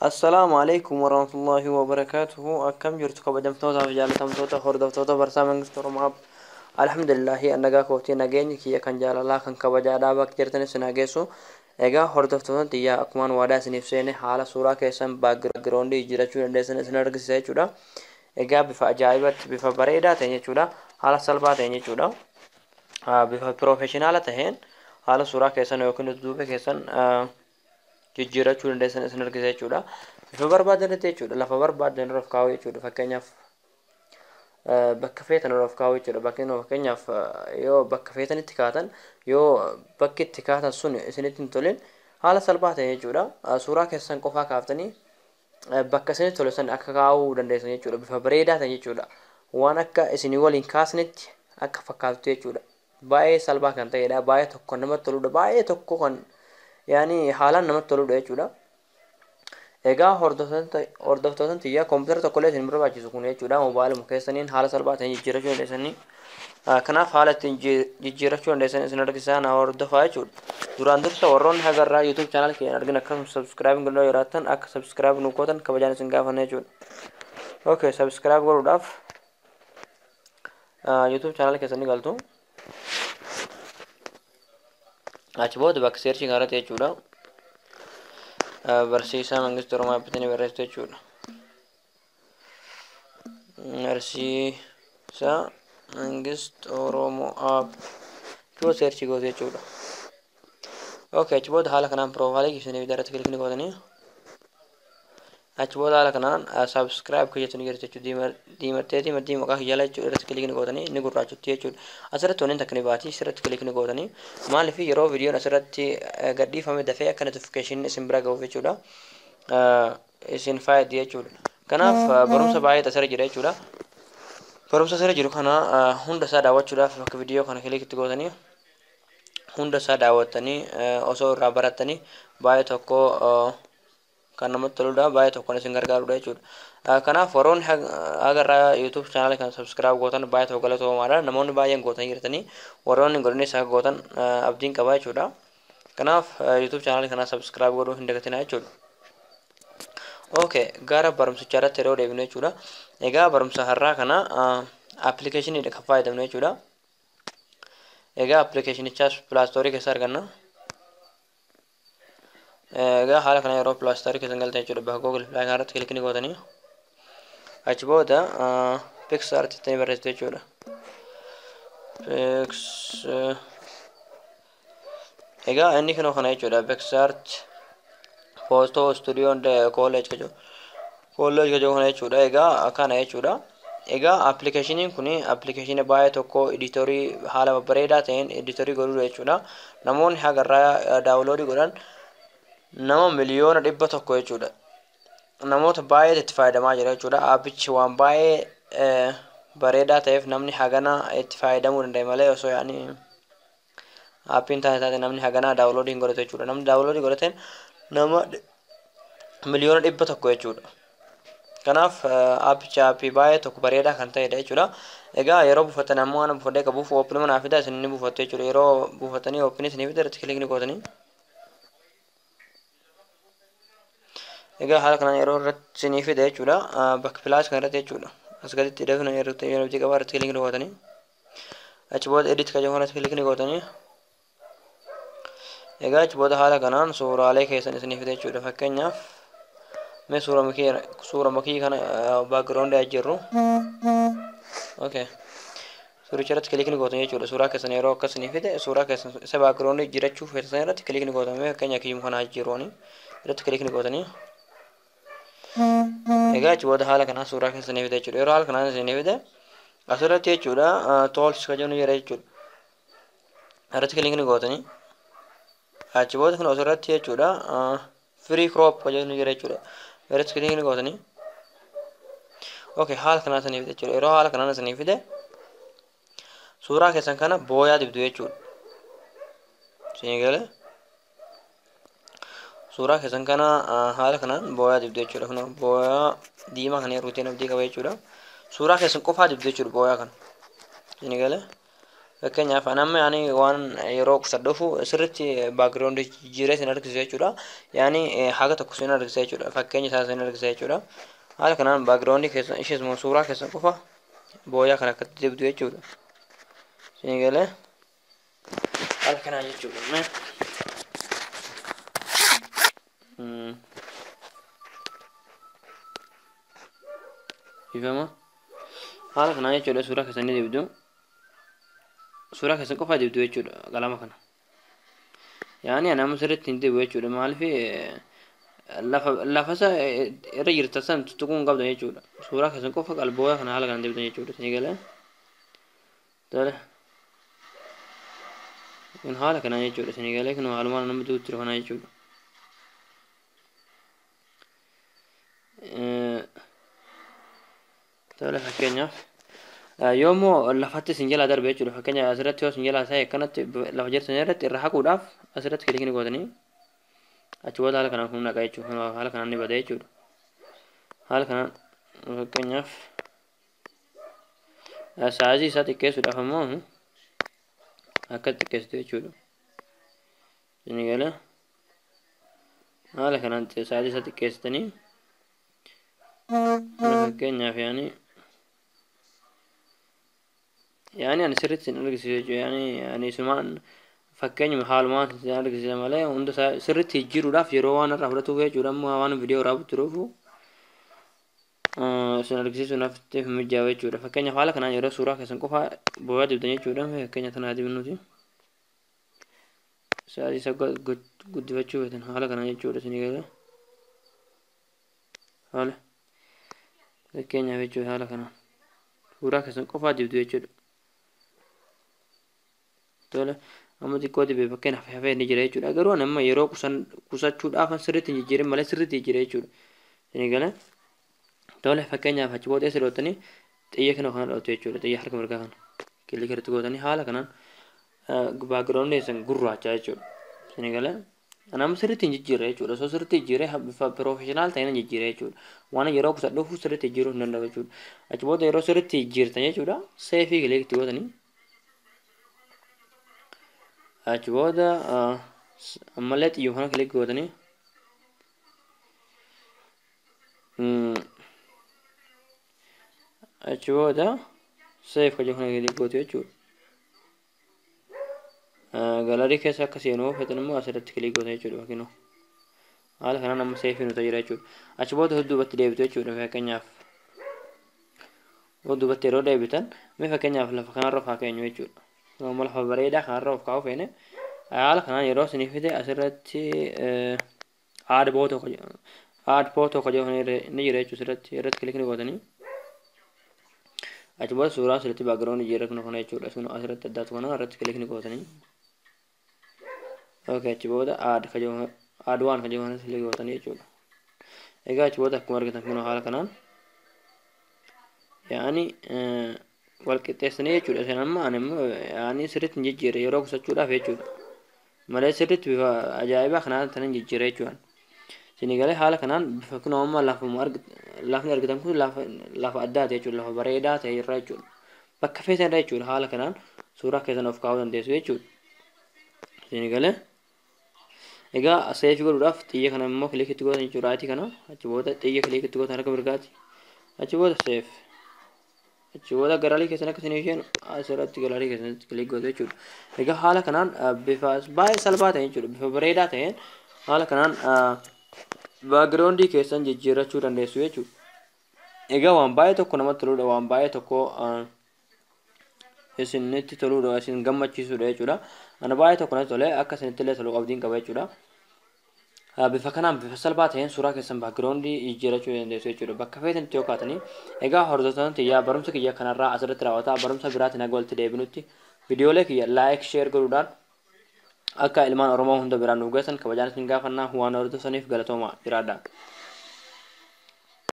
السلام عليكم ورحمة الله وبركاته. أكم جرت كبدمتوتا في جالتمتوتا خردفتوتا برسامن استرماب. الحمد لله أنجا كوتي نجاني كي كان جال الله كان كبجا دابك جرتني سناجسو. إجا خردفتوتا تيا أكمان وادا سنفسيني حالة سورة كيسم باكجراوندي جراتشو ندسن سنرجس سيجودا. إجا بفاجايبت بفبريدا تاني جودا حالة سلبا تاني جودا. بفبروفيشنال تهين حالة سورة كيسن يمكن تدوبه كيسن jijjiirachuu dandeessan isin argisa jechuudha. Bifa barbaadan jechuudha. Lafa barbaadan irra of kaa'uu jechuudha. Fakkeenyaaf bakka feetan irra of kaa'uu jechuudha. Fakkeenyaaf yoo bakka feetanitti kaatan yoo bakki itti kaatan sun isinitti hin tolin haala salphaa ta'e jechuudha. Suuraa keessan qofaa kaaftanii bakka isinitti tole san akka kaa'uu dandeessan jechuudha. Bifa bareedaa ta'e jechuudha. Waan akka isinii waliin kaasnetti akka fakkaatu jechuudha. Baay'ee salphaa kan ta'edha. Baay'ee tokko namatti toludha. Baay'ee tokko kan يعني حالا نمت تلو ده جودا إيجا هردفتان تيجا كمبيوتر تقولي تنبر باجي سكوني جودا موبايل مكيسنين حالا سلبات هني جيرا شو لسني كنا حالا جيرا شو لسني سنر كيسان هردفاي جود دوران درس ورون هاجر را يوتيوب channel كي أرجع نكمل سبسكرايب قلنا يراتن أك سبسكرايب نقطن كبجان سنجا فني جود أوكي سبسكرايب قولوا داف يوتيوب channel كيسني قلتو achi booda bakka seerchii kanarratti jechuudha barsiisaa Mangistuu Oromoo Abbatanii barreessitu jechuudha. Barsiisaa Mangistuu Oromoo Abbatanii seerchii goote jechuudha. Okay, achi booda haala kanaan piroofaayilii keessanii irratti kilikni gootanii achi booda haala kanaan subscribe jechuun jirti jechuudha. Diimatteetii maddii maqaa jala jechuudha irratti kilikni gootanii inni gurraachutti jechuudha. Asirratti wanni takka ni baati asirratti kilikni gootanii maaliif yeroo viidiyoon asirratti gadhiifame dafee akka notification isin bira gahuuf jechuudha. Isin fayyadu jechuudha. Kanaaf barumsa baay'ee asirra jira jechuudha. Barumsa asirra jiru kana hunda isaa daawwachuudhaaf bakka viidiyoo kana kilikni gootanii hunda isaa daawwattanii osoo irraa baratanii baay'ee tokko kan namatti toludha baay'ee tokko isin gargaarudha jechuudha. Kanaaf warroonni agarraa YouTube channel kan subscribe gootan baay'ee tokko galatoomaadha. Namoonni baay'een gootan jirtanii warroonni godhanii isaa gootan abdiin qaba jechuudha. Kanaaf YouTube channel kana subscribe godhuu hin dagatinaa jechuudha. Okay, gara barumsichaa irratti yeroo deebinu jechuudha. Egaa barumsa har'aa kana application kan fayyadamnu jechuudha. Egaa applicationichaas Play Store keessa arganna. Egaa haala kana yeroo Play Store keessa galtan jechuudha. Bakka Google Play kanarratti kilikni gootanii achi booda PicsArt itti barreessitu jechuudha. Egaa inni kan kana jechuudha. PicsArt Photo Studio and College kajo kana jechuudha. Egaa kana jechuudha. Egaa applicationiin kuni application baay'ee tokko editorii haala bareedaa ta'een editorii godhuu jechuudha. Namoonni hagarraa download godhan nama miliyoona 100 jechuudha. Namoota baay'ee itti fayyadamaa jira jechuudha. Appichi waan baay'ee bareedaa ta'eef namni hagana itti fayyadamuu danda'a malee osoo yaani appiin taate namni hagana download hin godhatu jechuudha. Namni download godhateen nama miliyoona 100 jechuudha. Kanaaf appii baay'ee tokko bareedaa kan ta'edha jechuudha. Egaa yeroo buufatan ammoo ana buufadhee qabuuf oopinii manaa fida isin ni buufattu jechuudha. Yeroo buufatanii oopinii isin fida irratti kilikni gootanii egaa haala kanaan yeroo irratti isin fida jechuudha. Bakka pilaas kan irratti jechuudha. As gaditti dafna yeroo qaba irratti kilikni gootanii achi booda edit kan jedhamu irratti kilikni gootanii egaa achi booda haala kanaan suuraalee keessan isin fida jechuudha. Fakkeenyaaf mee suura makii kana background ajjirru okay suuricha irratti kilikni gootanii jechuudha. Suuraa keessan yeroo akkasii fide suuraa keessan isa background jirachuuf feetan irratti kilikni gootanii fakkeenya kiyyum kana ajjirrooni irratti kilikni gootanii egaa achi booda haala kanaan suuraa keessan fide jechuudha. Yeroo haala kanaan isin fide asirratti jechuudha tools kan jennu jira jechuudha. Irratti kilikni gootanii achi booda kan asirratti jechuudha free crop kan jennu jira jechuudha. Irratti kilikni gootanii okay haala kanaan isin fide jechuudha. Yeroo haala kanaan isin fide suuraa keessan kana booyaa dibdu jechuudha. Sinigale suuraa keessan kana haala kanaan booyaa dibdu jechuudha. Kun booyaa diimaa kan ruutiin abdii qaba jechuudha. Suuraa keessan qofaa dibdu jechuudha booyaa kana. Ini gale. Fakkeenyaaf anamma yani waan yeroo sadhufu sirritti background jijjiiree sin argisiisa jechuudha. Yani haga tokko sin argisiisa jechuudha. Fakkeenya isaa sin argisiisa jechuudha. Haala kanaan background keessa ishee suuraa keessa qofa booyaa kan akkatti dibdu jechuudha. Isin galee haala kanaan jechuudha. Ifama haala kanaan jechuudha suuraa keessa ni dibdu. Suuraa keessa qofa dibdu jechuudha qalama kana. Yani ana sirritti hin dibu jechuudha. Maaliif lafa isa irra jirta san tuttuquun qabda jechuudha. Suuraa keessa qofa qalbooyaa kana haala kanaan dibdan jechuudha. Isin galee tole kun haala kanaan jechuudha. Isin galee kun haalumaan namni duutti kana jechuudha. Tole fakkeenyaaf yoommoo lafatti isin jalaa darbe jechuudha. Fakkeenyaaf asirratti yoo isin jalaa ta'e akkanatti lafa jirtan irratti irra haquudhaaf asirratti kilikni gootanii achi booda haala kanaan kun naqa jechuudha. Haala kanaan ni bada jechuudha. Haala kanaan fakkeenyaaf saayizii isaa xiqqeessuudhaaf ammoo akka xiqqeessitu jechuudha. Isin galee haala kanaan saayizii isaa xiqqeessitanii fakkeenyaaf yani ani sirriitti sin argisiisa jechuudha. Yani sumaan fakkeenyuma haalumaan sin argisiisa malee hunda sirriitti jijjiiruudhaaf yeroo waan irraa fudhatuuf jechuudha. Ammoo waan viidiyoo raawwatu jiruufu sin argisiisuudhaaf mijaa'u jechuudha. Fakkeenyaaf haala kanaan yeroo suuraa keessan qofa booyaa dibdan jechuudha. Fakkeenya tanaa dibnuuti. Saayizii isa guddifachuu feetan haala kanaan jechuudha. Isin galee haala fakkeenyaaf jechuudha haala kanaan suuraa keessan qofa dibdu jechuudha. Tole amma xiqqoo dibee fakkeenyaaf hafee ni jira jechuudha. Garuu amma yeroo qusachuudhaaf sirriitti hin jijjiirin malee sirriitti jijjiiree jechuudha. Isin galee tole fakkeenyaaf achi booda eessa dhootanii xiyya kana dhoottu jechuudha. Xiyya harka mirgaa kana kilii irratti gootanii haala kanaan background eessan gurraacha jechuudha. Isin galee anam sirriitti hin jijjiirre jechuudha. Osoo sirriitti jijjiiree bifa professional ta'een jijjiirre jechuudha. Waan yeroo qusadhuuf sirriitti jijjiiruu hin danda'u jechuudha. Achi booda yeroo sirriitti jijjiirtan jechuudha. Seefii kilee itti gootanii achi booda ammallee xiyyoo kana kilik gootanii achi booda seef kaje kana kilik gootu jechuudha. Galarii keessa akka seenuu feetan immoo asirratti kilik gootan jechuudha. Fakkiin haala kanaan amma seefii nu tajaajila jechuudha. Achi booda dudduubatti deebitu jechuudha. Fakkeenyaaf dudduubatti yeroo deebitan mee fakkeenyaaf lafa kanarra faa keenyu jechuudha. Nama lafa bareedaa kanarra of kaa'u feene haala kanaan yeroo isinii fide asirratti aad footoo kaje ni jira jechuudha. Irratti kilikni gootanii achi booda suuraa asirratti background jira kana jechuudha. Sun asirratti addaatu kana irratti kilikni gootanii okay achi booda aad waan kaje kana kilikni gootanii jechuudha. Egaa achi booda akkuma argitan kun haala kanaan yani wal qixxeessanii jechuudha. Isin amma ani immoo yani sirriitti hin jijjiirre yeroo qusachuudhaaf jechuudha. Malee sirriitti bifa ajaa'ibaa kanaan tanan jijjiirre jechuudha. Isin galee haala kanaan bifa kun amma lafni argitan kun lafa addaati jechuudha. Lafa bareedaa ta'e irra jechuudha. Bakka feetan irra jechuudha. Haala kanaan suuraa keessan of kaa'uu dandeessu jechuudha. Isin galee egaa seefii godhuudhaaf xiyya kana immoo kilikitti gootan jechuudha. Raayitii kana achi booda xiyya kilikitti gootan harka mirgaati. Achi booda seef achi booda galarii keessan akka isin isheen asirratti galarii keessatti kilik gootu jechuudha. Egaa haala kanaan bifa baay'ee salphaa ta'e jechuudha. Bifa bareedaa ta'een haala kanaan background keessan jijjiirrachuu dandeessu jechuudha. Egaa waan baay'ee tokko namatti toludha. Waan baay'ee tokko isinitti toludha. Isin gammachiisudha jechuudha. Ana baay'ee tokko natti tole akka isinitti illee toluu qabdiin qaba jechuudha. Bifa kanaan bifa salphaa ta'een suuraa keessan background jijjiirrachuu dandeessu jechuudha. Bakka feetanitti yoo kaatanii egaa hordoftoonni kiyyaa barumsa kiyya kanarraa asirratti raawwataa barumsa biraatiin akka walitti deebinutti viidiyoolee kiyya like share godhuudhaan akka ilmaan Oromoo hunda biraan nu geessan kabajaan isin gaafannaa waan hordoftaniif galatooma jiraadhaa.